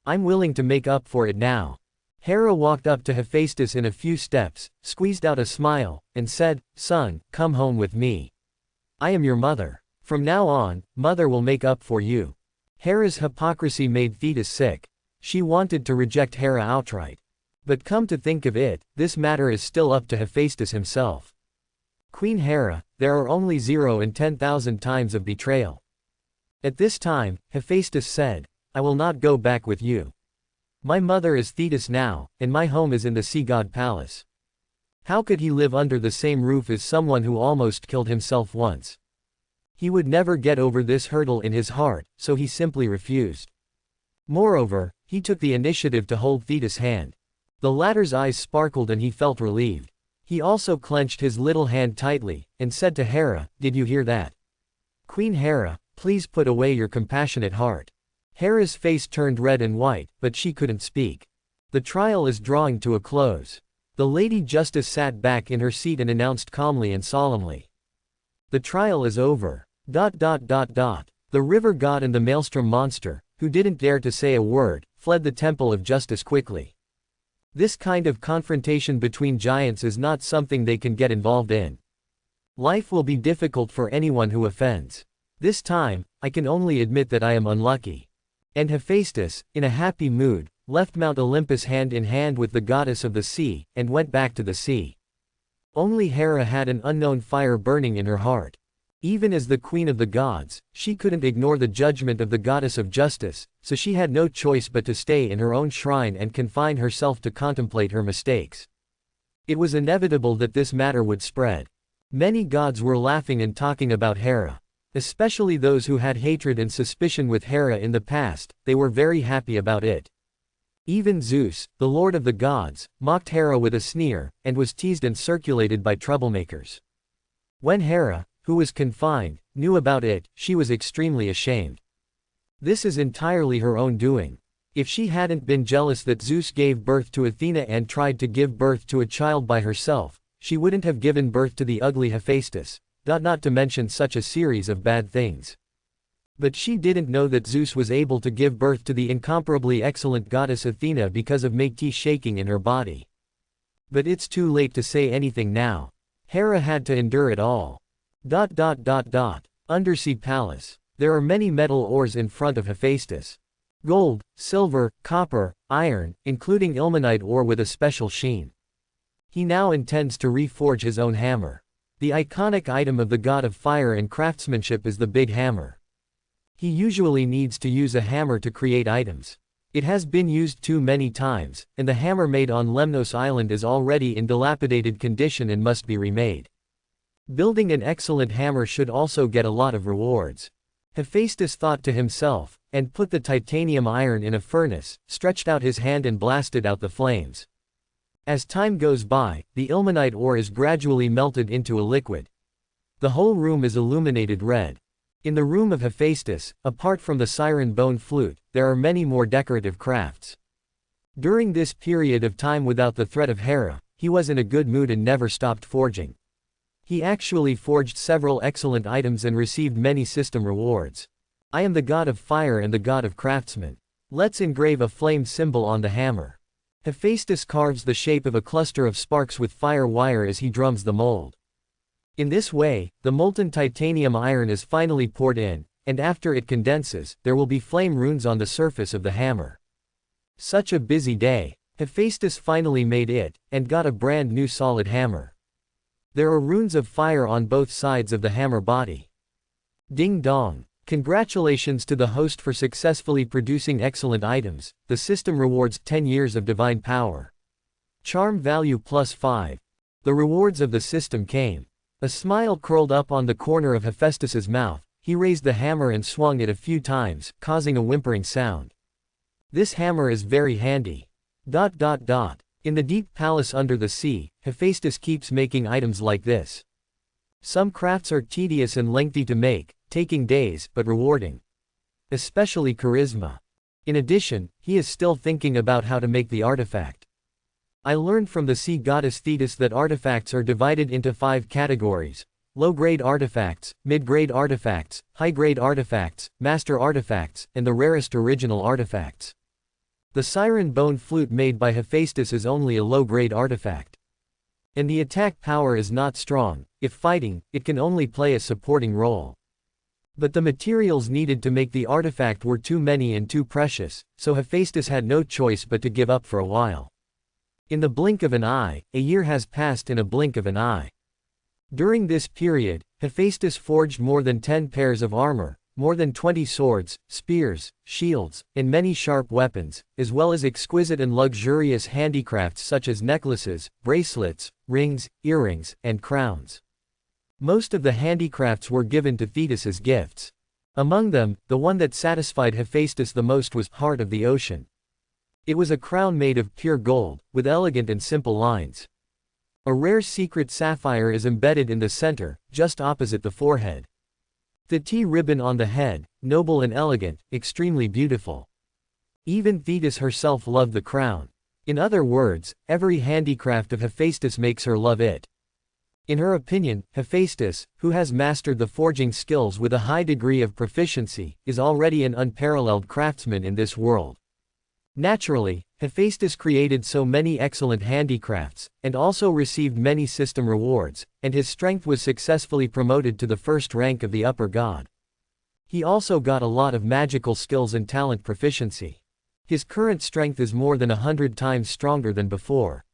I'm willing to make up for it now. Hera walked up to Hephaestus in a few steps, squeezed out a smile, and said, Son, come home with me. I am your mother. From now on, Mother will make up for you. Hera's hypocrisy made Thetis sick. She wanted to reject Hera outright. But come to think of it, this matter is still up to Hephaestus himself. Queen Hera, there are only 0 in 10,000 times of betrayal. At this time, Hephaestus said, I will not go back with you. My mother is Thetis now, and my home is in the sea god palace. How could he live under the same roof as someone who almost killed himself once? He would never get over this hurdle in his heart, so he simply refused. Moreover, he took the initiative to hold Thetis' hand. The latter's eyes sparkled and he felt relieved. He also clenched his little hand tightly, and said to Hera, Did you hear that? Queen Hera, please put away your compassionate heart. Hera's face turned red and white, but she couldn't speak. The trial is drawing to a close. The Lady Justice sat back in her seat and announced calmly and solemnly. The trial is over. The river god and the maelstrom monster, who didn't dare to say a word, fled the temple of justice quickly. This kind of confrontation between giants is not something they can get involved in. Life will be difficult for anyone who offends. This time, I can only admit that I am unlucky. And Hephaestus, in a happy mood, left Mount Olympus hand in hand with the goddess of the sea, and went back to the sea. Only Hera had an unknown fire burning in her heart. Even as the queen of the gods, she couldn't ignore the judgment of the goddess of justice, so she had no choice but to stay in her own shrine and confine herself to contemplate her mistakes. It was inevitable that this matter would spread. Many gods were laughing and talking about Hera. Especially those who had hatred and suspicion with Hera in the past, they were very happy about it. Even Zeus, the lord of the gods, mocked Hera with a sneer, and was teased and circulated by troublemakers. When Hera, who was confined, knew about it, she was extremely ashamed. This is entirely her own doing. If she hadn't been jealous that Zeus gave birth to Athena and tried to give birth to a child by herself, she wouldn't have given birth to the ugly Hephaestus, not to mention such a series of bad things. But she didn't know that Zeus was able to give birth to the incomparably excellent goddess Athena because of Métis shaking in her body. But it's too late to say anything now. Hera had to endure it all. Undersea palace. There are many metal ores in front of Hephaestus. Gold, silver, copper, iron, including ilmenite ore with a special sheen. He now intends to reforge his own hammer. The iconic item of the god of fire and craftsmanship is the big hammer. He usually needs to use a hammer to create items. It has been used too many times, and the hammer made on Lemnos Island is already in dilapidated condition and must be remade. Building an excellent hammer should also get a lot of rewards. Hephaestus thought to himself, and put the titanium iron in a furnace, stretched out his hand and blasted out the flames. As time goes by, the ilmenite ore is gradually melted into a liquid. The whole room is illuminated red. In the room of Hephaestus, apart from the Siren bone flute, there are many more decorative crafts. During this period of time without the threat of Hera, he was in a good mood and never stopped forging. He actually forged several excellent items and received many system rewards. I am the god of fire and the god of craftsmen. Let's engrave a flame symbol on the hammer. Hephaestus carves the shape of a cluster of sparks with fire wire as he drums the mold. In this way, the molten titanium iron is finally poured in, and after it condenses, there will be flame runes on the surface of the hammer. Such a busy day. Hephaestus finally made it, and got a brand new solid hammer. There are runes of fire on both sides of the hammer body. Ding dong. Congratulations to the host for successfully producing excellent items. The system rewards 10 years of divine power. Charm value +5. The rewards of the system came. A smile curled up on the corner of Hephaestus's mouth. He raised the hammer and swung it a few times, causing a whimpering sound. This hammer is very handy. In the deep palace under the sea, Hephaestus keeps making items like this. Some crafts are tedious and lengthy to make, taking days, but rewarding. Especially charisma. In addition, he is still thinking about how to make the artifact. I learned from the sea goddess Thetis that artifacts are divided into 5 categories: low-grade artifacts, mid-grade artifacts, high-grade artifacts, master artifacts, and the rarest original artifacts. The Siren bone flute made by Hephaestus is only a low-grade artifact. And the attack power is not strong. If fighting, it can only play a supporting role. But the materials needed to make the artifact were too many and too precious, so Hephaestus had no choice but to give up for a while. In the blink of an eye, a year has passed in a blink of an eye. During this period, Hephaestus forged more than 10 pairs of armor, more than 20 swords, spears, shields, and many sharp weapons, as well as exquisite and luxurious handicrafts such as necklaces, bracelets, rings, earrings, and crowns. Most of the handicrafts were given to Thetis as gifts. Among them, the one that satisfied Hephaestus the most was Heart of the Ocean. It was a crown made of pure gold, with elegant and simple lines. A rare secret sapphire is embedded in the center, just opposite the forehead. The T-ribbon on the head, noble and elegant, extremely beautiful. Even Thetis herself loved the crown. In other words, every handicraft of Hephaestus makes her love it. In her opinion, Hephaestus, who has mastered the forging skills with a high degree of proficiency, is already an unparalleled craftsman in this world. Naturally, Hephaestus created so many excellent handicrafts, and also received many system rewards, and his strength was successfully promoted to the first rank of the upper god. He also got a lot of magical skills and talent proficiency. His current strength is more than 100 times stronger than before.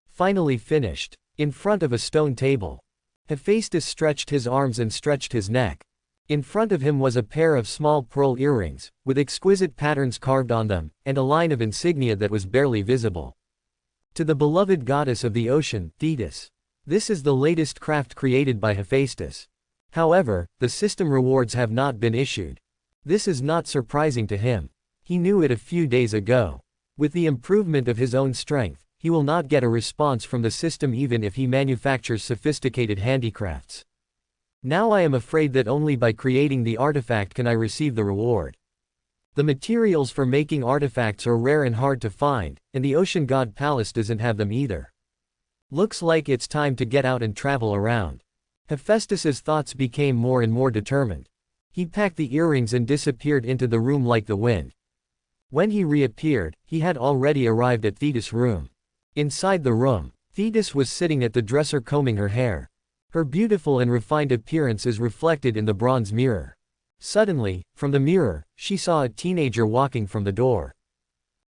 Finally finished. In front of a stone table, Hephaestus stretched his arms and stretched his neck. In front of him was a pair of small pearl earrings, with exquisite patterns carved on them, and a line of insignia that was barely visible. To the beloved goddess of the ocean, Thetis. This is the latest craft created by Hephaestus. However, the system rewards have not been issued. This is not surprising to him. He knew it a few days ago. With the improvement of his own strength, he will not get a response from the system even if he manufactures sophisticated handicrafts. Now I am afraid that only by creating the artifact can I receive the reward. The materials for making artifacts are rare and hard to find, and the ocean god palace doesn't have them either. Looks like it's time to get out and travel around. Hephaestus's thoughts became more and more determined. He packed the earrings and disappeared into the room like the wind. When he reappeared, he had already arrived at Thetis' room. Inside the room, Thetis was sitting at the dresser combing her hair. Her beautiful and refined appearance is reflected in the bronze mirror. Suddenly, from the mirror, she saw a teenager walking from the door.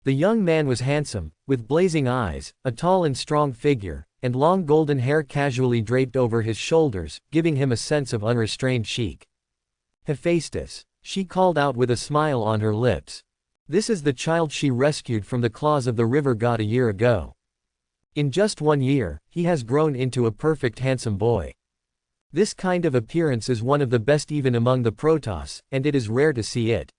The young man was handsome, with blazing eyes, a tall and strong figure, and long golden hair casually draped over his shoulders, giving him a sense of unrestrained chic. Hephaestus, she called out with a smile on her lips. This is the child she rescued from the claws of the river god a year ago. In just 1 year, he has grown into a perfect handsome boy. This kind of appearance is one of the best even among the Protoss, and it is rare to see it.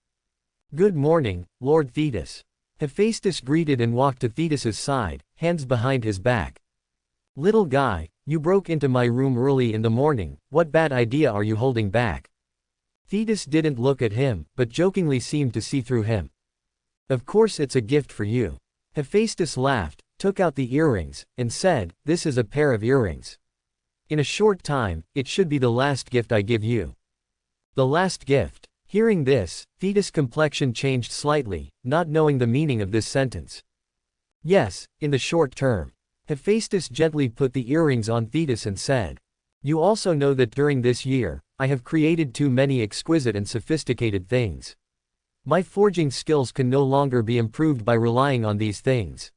Good morning, Lord Thetis. Hephaestus greeted and walked to Thetis's side, hands behind his back. Little guy, you broke into my room early in the morning, what bad idea are you holding back? Thetis didn't look at him, but jokingly seemed to see through him. Of course it's a gift for you. Hephaestus laughed, took out the earrings, and said, this is a pair of earrings. In a short time, it should be the last gift I give you. The last gift. Hearing this, Thetis' complexion changed slightly, not knowing the meaning of this sentence. Yes, in the short term. Hephaestus gently put the earrings on Thetis and said, you also know that during this year, I have created too many exquisite and sophisticated things. My forging skills can no longer be improved by relying on these things.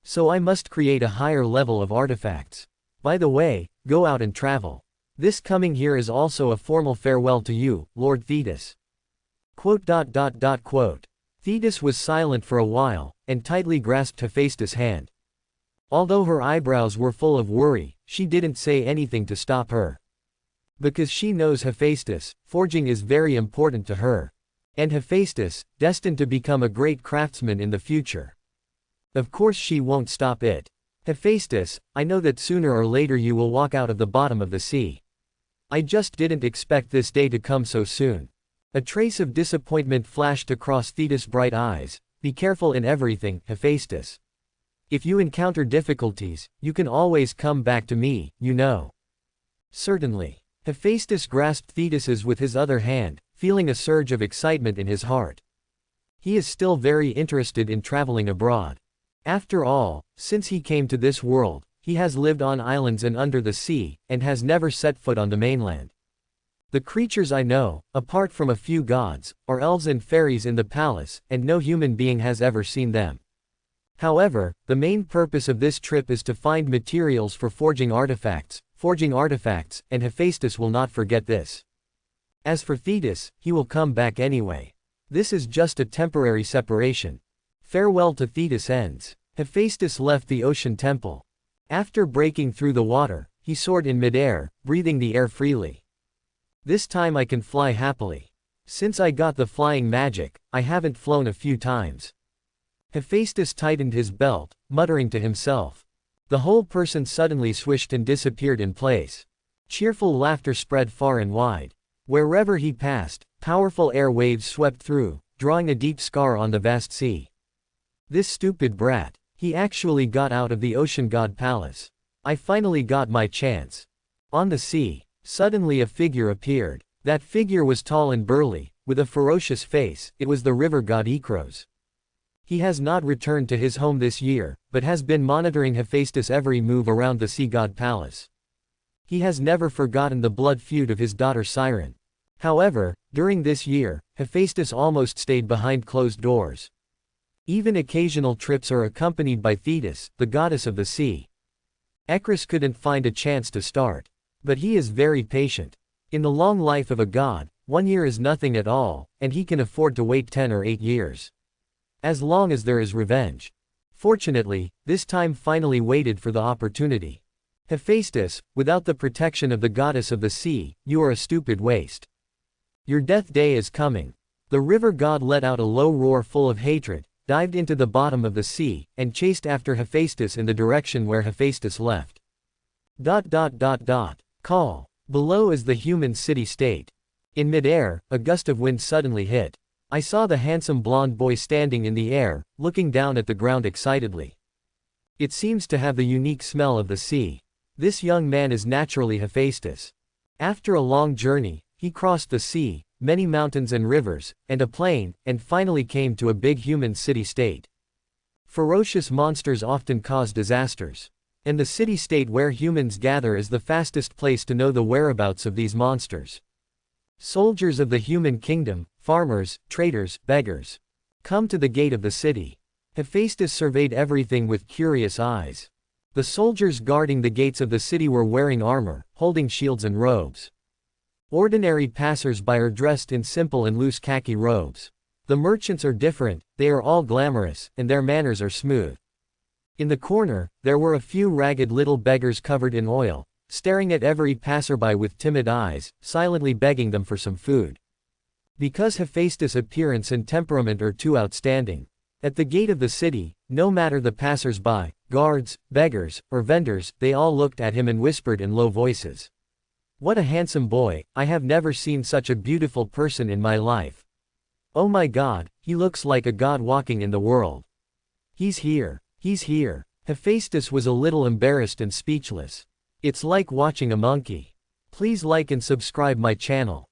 So I must create a higher level of artifacts. By the way, go out and travel. This coming here is also a formal farewell to you, Lord Thetis. Thetis was silent for a while, and tightly grasped Hephaestus' hand. Although her eyebrows were full of worry, she didn't say anything to stop her. Because she knows Hephaestus, forging is very important to her. And Hephaestus, destined to become a great craftsman in the future. Of course she won't stop it. Hephaestus, I know that sooner or later you will walk out of the bottom of the sea. I just didn't expect this day to come so soon. A trace of disappointment flashed across Thetis' bright eyes. Be careful in everything, Hephaestus. If you encounter difficulties, you can always come back to me, you know. Certainly. Hephaestus grasped Thetis's with his other hand, feeling a surge of excitement in his heart. He is still very interested in traveling abroad. After all, since he came to this world, he has lived on islands and under the sea, and has never set foot on the mainland. The creatures I know, apart from a few gods, are elves and fairies in the palace, and no human being has ever seen them. However, the main purpose of this trip is to find materials for forging artifacts, and Hephaestus will not forget this. As for Thetis, he will come back anyway. This is just a temporary separation. Farewell to Thetis ends. Hephaestus left the ocean temple. After breaking through the water, he soared in midair, breathing the air freely. This time I can fly happily. Since I got the flying magic, I haven't flown a few times. Hephaestus tightened his belt, muttering to himself. The whole person suddenly swished and disappeared in place. Cheerful laughter spread far and wide. Wherever he passed, powerful air waves swept through, drawing a deep scar on the vast sea. This stupid brat, he actually got out of the ocean god palace. I finally got my chance. On the sea, suddenly a figure appeared. That figure was tall and burly, with a ferocious face. It was the river god Ikros. He has not returned to his home this year, but has been monitoring Hephaestus' every move around the sea god palace. He has never forgotten the blood feud of his daughter Siren. However, during this year, Hephaestus almost stayed behind closed doors. Even occasional trips are accompanied by Thetis, the goddess of the sea. Ekris couldn't find a chance to start. But he is very patient. In the long life of a god, 1 year is nothing at all, and he can afford to wait 10 or 8 years. As long as there is revenge. Fortunately, this time finally waited for the opportunity. Hephaestus, without the protection of the goddess of the sea, you are a stupid waste. Your death day is coming. The river god let out a low roar full of hatred, dived into the bottom of the sea, and chased after Hephaestus in the direction where Hephaestus left. Call. Below is the human city-state. In midair, a gust of wind suddenly hit. I saw the handsome blonde boy standing in the air, looking down at the ground excitedly. It seems to have the unique smell of the sea. This young man is naturally Hephaestus. After a long journey, he crossed the sea, many mountains and rivers, and a plain, and finally came to a big human city-state. Ferocious monsters often cause disasters. And the city-state where humans gather is the fastest place to know the whereabouts of these monsters. Soldiers of the human kingdom, farmers, traders, beggars. Come to the gate of the city. Hephaestus surveyed everything with curious eyes. The soldiers guarding the gates of the city were wearing armor, holding shields and robes. Ordinary passers-by are dressed in simple and loose khaki robes. The merchants are different, they are all glamorous, and their manners are smooth. In the corner, there were a few ragged little beggars covered in oil, staring at every passerby with timid eyes, silently begging them for some food. Because Hephaestus' appearance and temperament are too outstanding. At the gate of the city, no matter the passers-by, guards, beggars, or vendors, they all looked at him and whispered in low voices. What a handsome boy, I have never seen such a beautiful person in my life. Oh my god, he looks like a god walking in the world. He's here. He's here. Hephaestus was a little embarrassed and speechless. It's like watching a monkey. Please like and subscribe my channel.